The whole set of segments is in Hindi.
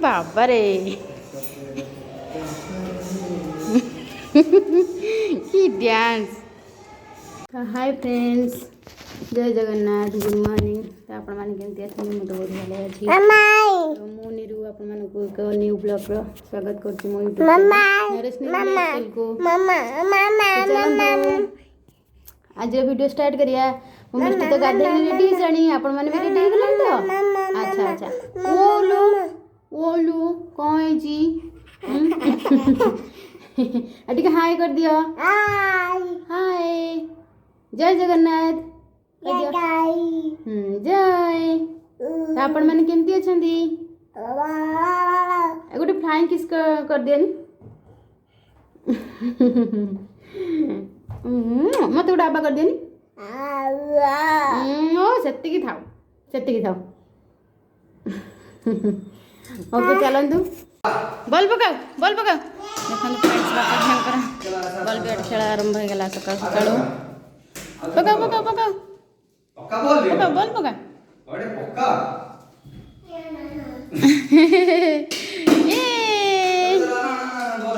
बाबा रे की डांस। हाय फ्रेंड्स, जय जगन्नाथ, गुड मॉर्निंग। तो आपण माने केमती अछन? मु तो बहुत भले अछि। तो मु नीरू आपण मानकु एक न्यू ब्लॉग रो स्वागत करछि मो यूट्यूब चैनल को। आज वीडियो स्टार्ट करिया। मो मिष्टी तो गाधे रेडी जानी, आपण माने भी रेडी होलन तो। अच्छा अच्छा ओलू ओलू कोई जी अटी का हाय कर दियो। हाय जय जगन्नाथ जय। तो आपण माने केमती अछंदी? गोटे फ्लाइंग किस कर दिया मत गोटे आबा कर दिया सेतिकी थाओ सेतिकी थाओ। ओके चलंतु बॉल पकाओ बॉल पकाओ। देखो फ्रेंड्स बापा ढंकर बॉल बैट खेल आरंभ हो गला सकाळ सकाळ। पकाओ पकाओ पकाओ पक्का बॉल पकाओ बॉल पका अरे पक्का ये बाबा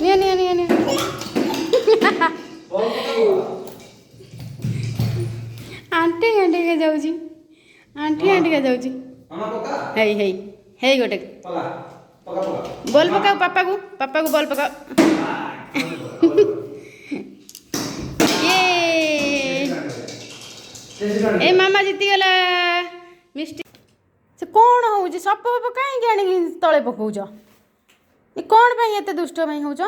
निया निया निया निया आंटी आंटी के जाउची आंटी आंटी के जाउची मामा पका हेई हेई हेई गोटे पका पका पका बॉल पकाओ पापा को बॉल पकाओ। ए मामा जीती गला मिष्टी। से कौन हो सप फप कहीं आनी तले पकाउछ? ये कौन भाई एते दुष्ट भाई होछ?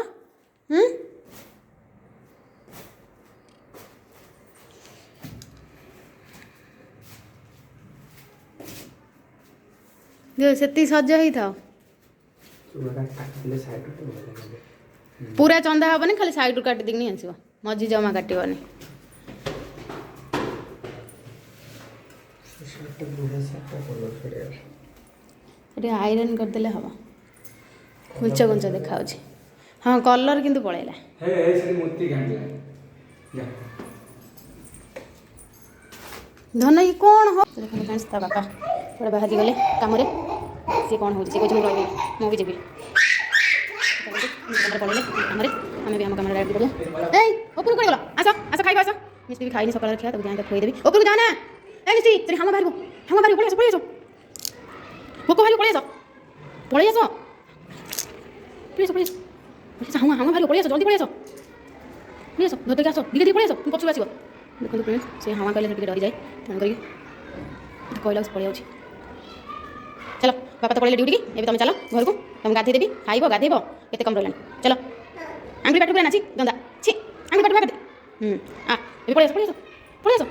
जो सेती सज ही था पूरा चंदा हेनी, खाली साइड काटी देनी आसो, मझी जमा काटनी। आयरन करदे हम घुंच घुंच देखा। हाँ कलर किंतु पड़ेगा धन ये कौन हो देखो बापा थोड़ा बाहर गले कम सी कौन हो रही मु भी जी पड़े आम भी आम कम ऊपर कौन गल आस आस खाइब आस मिस्टी भी खाई सकाल खा तब जाए खुदेवी ऊपर जाना मिस्टी हम बाहर पलैस पलैस भोक बाहर पलैस पलैस पलैस पलैस हम बाहर पलैस जल्दी पलैस पलैस धोते आस धीरे धीरे पलैस पछू आस। देखो फ्रेंड्स से हाँ कहले डरी जाए तेणुक कहला पलि चलो बापा तो पड़े ड्यूटी की एवं तुम चलो घर को तुम गाधे देवी खाइब गाधेब केते कम रहा चलो आंगुरी बाट पूरा नाची गंदा छी आंगुरी बाट पूरा आ ये पलैस पलैस पलैस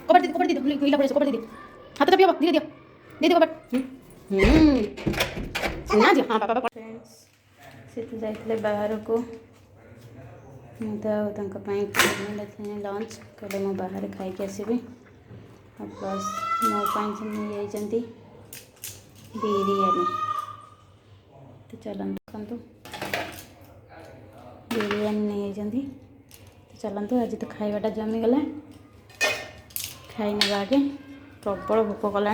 कपड़ दी हीला पड़े कपड़ दी हाथ तो पियो धीरे दियो दे दे कपड़ सुना दियो। हाँ पापा फ्रेंड्स से जाइए बाहर को लंच कहले मो बाहर खाई आसबि प्लस मोपाई नहीं बिरयानी। तो चलतु देखु बिरयानी नहीं तो चलतु आज तो खाइबाटा जमीगला खाई ना आगे प्रबल भोक कला।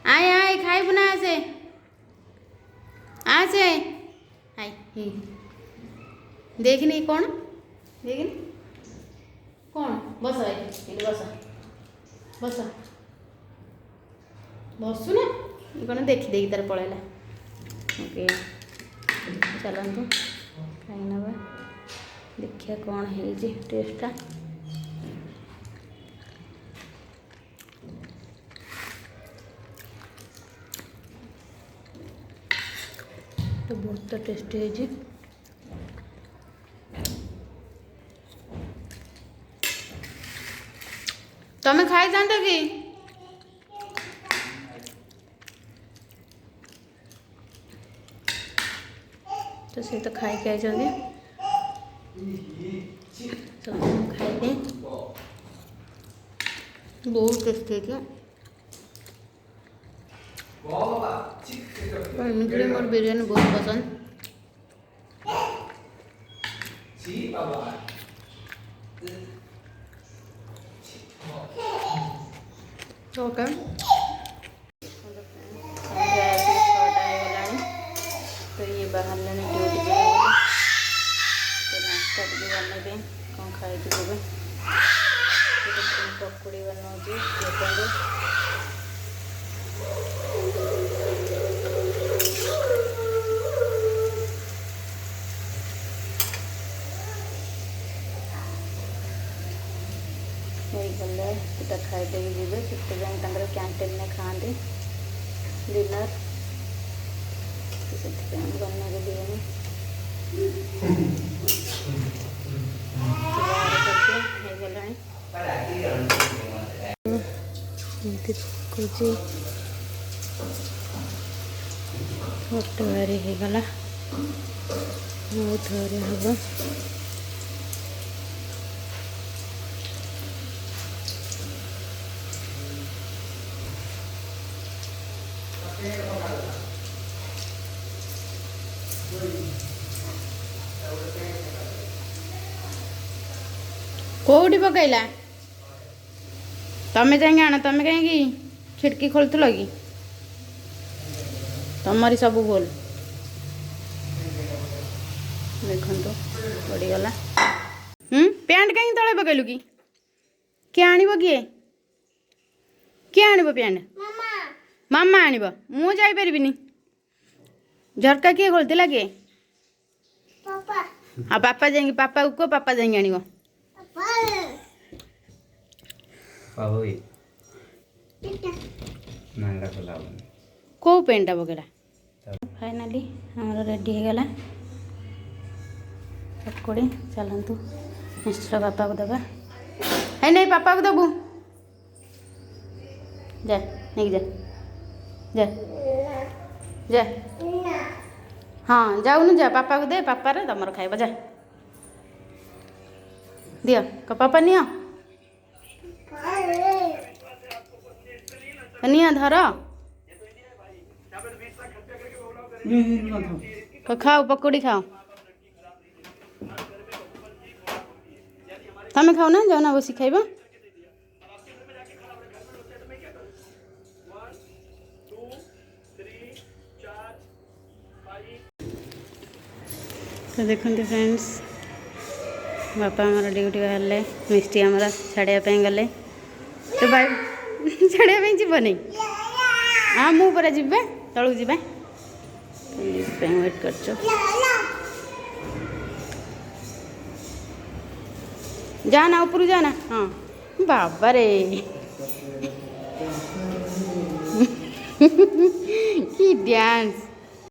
आय आय खाइबु ना आसे आसे हाय देखनी कौन देखनी कौन बस बस बस बसु ना कौन देखी देखी तार पलैला। ओके चलतु खाई ना देखिए कौन है टेस्टा। तो बहुत टेस्टी है। तमें खाई जाता कि तो से तो खाई के तो खाइबे बहुत टेस्टी है। मुझे मोर बिरयानी बहुत पसंद। ओके तो ये बाहर लेने ड्यूटी तो नाश्ता भी बनेबे कौन खाई देवे पकड़ी बनाऊँगी देखो गले सीटा खाई जी से कैंटीन में खाती डिनर बना बिरयानी ଗୋଟେ ବାରି ହେଇଗଲା ଆଉ ଥରେ ହବ। कौटी पकईला तमें जाए आण तमें कहीं खिड़की खोलुल कि तमरी सब भूल देखो पड़गला पैंट कहीं तले पकईलु कि किए आण किए आण पैंट मामा आण मु जापरि झरका किए खोलता किए हाँ पापा जाए पापा को कह पापा जाए आण कौ पेंटा पकड़ा फाइनाली हमारा रेडी हो गला पकोड़ी चलतु नेक्स्ट पापा को दबा है नहीं पापा को दबू जा नहीं जा जा जा हाँ जाऊनु जा पापा को दे पापा रे तुम खाइब जा दियो क पापा नियो नियो धर खाओ पकोड़ी खाओ तमें खाओ ना जाओ ना बसी खाइब तो देखते फ्रेंड्स बापा हमारा ड्यूटी बाहर मिस्टी हमारा छाड़ापी गले तो भाई छाड़ापी जीव नहीं हाँ मुझे जी तलू जी वेट कर जाना ऊपर जाना हाँ बाबा रे की डांस